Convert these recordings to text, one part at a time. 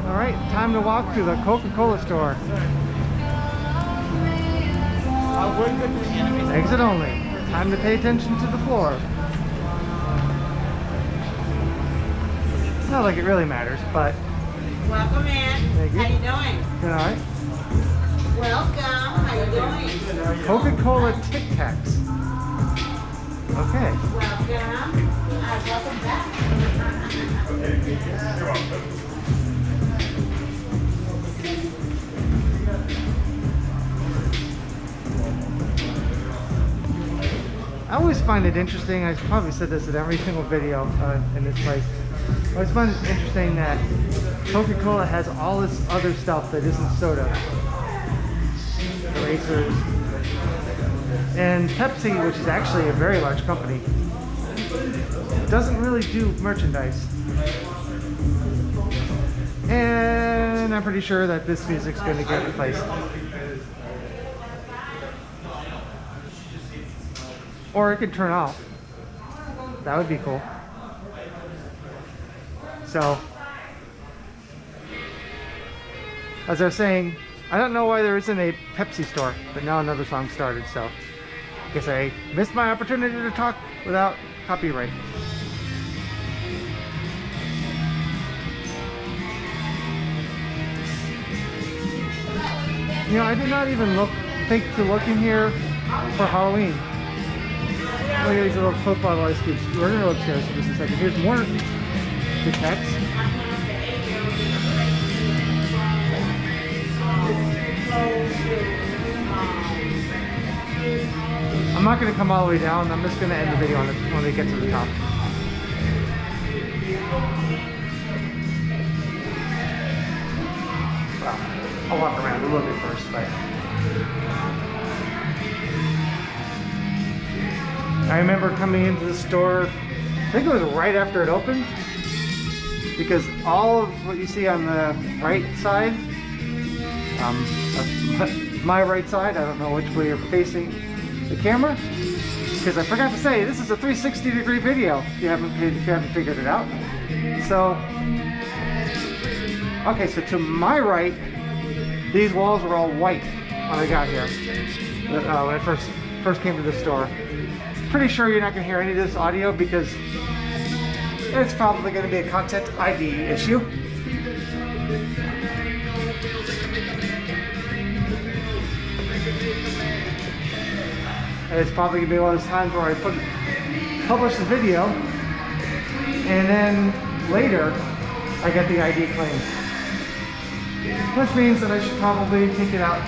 Alright, time to walk through the Coca Cola Store. Exit only. Time to pay attention to the floor. Not like it really matters, but... Welcome in. Thank you. How you doing? Doing alright? Welcome. How you doing? Coca Cola Tic Tacs. Okay. Welcome. Welcome back. You're welcome. I always find it interesting, I probably said this in every single video in this place. I always find it interesting that Coca-Cola has all this other stuff that isn't soda. Erasers. And Pepsi, which is actually a very large company, doesn't really do merchandise. And I'm pretty sure that this music's going to get replaced. Or it could turn off. That would be cool. So, as I was saying, I don't know why there isn't a Pepsi store, but now another song started, so I guess I missed my opportunity to talk without copyright. You know, I did not even think to look in here for Halloween. Look at these little Coke bottle ice cubes. We're gonna go upstairs for just a second. Here's more Tic Tacs. I'm not gonna come all the way down. I'm just gonna end the video on it when we get to the top. Well, I'll walk around a little bit first, but I remember coming into the store, I think it was right after it opened, because all of what you see on the right side, my right side, I don't know which way you're facing the camera, because I forgot to say, this is a 360-degree video, if you haven't figured it out. So, okay, so to my right, these walls were all white when I got here, when I first came to the store. Pretty sure you're not going to hear any of this audio because it's probably going to be a content ID issue. And it's probably going to be one of those times where I publish the video and then later I get the ID claim. Which means that I should probably take it out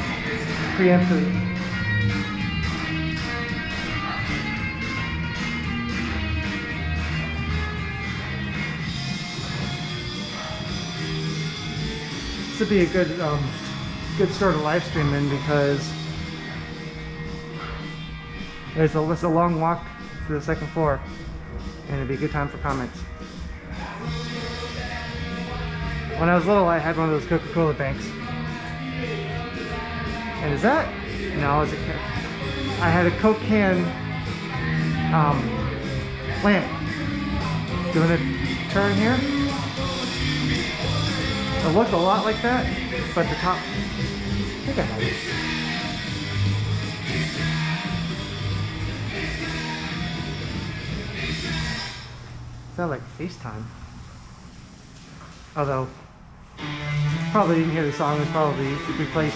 preemptively. This would be a good sort of live stream in because it's a long walk to the second floor and it'd be a good time for comments. When I was little, I had one of those Coca Cola banks. And is that? No, it's a can. I had a Coke can lamp. Doing a turn here. It looked a lot like that, but the top, I think I had it. Sound like FaceTime. Although, probably didn't hear the song, it's probably replaced.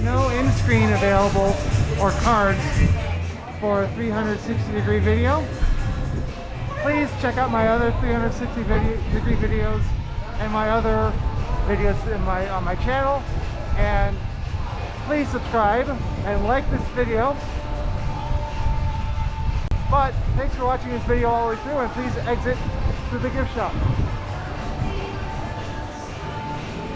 No end screen available or cards for a 360-degree video. Please check out my other 360-degree videos and my other videos on my channel, and please subscribe and like this video. But thanks for watching this video all the way through, and please exit through the gift shop.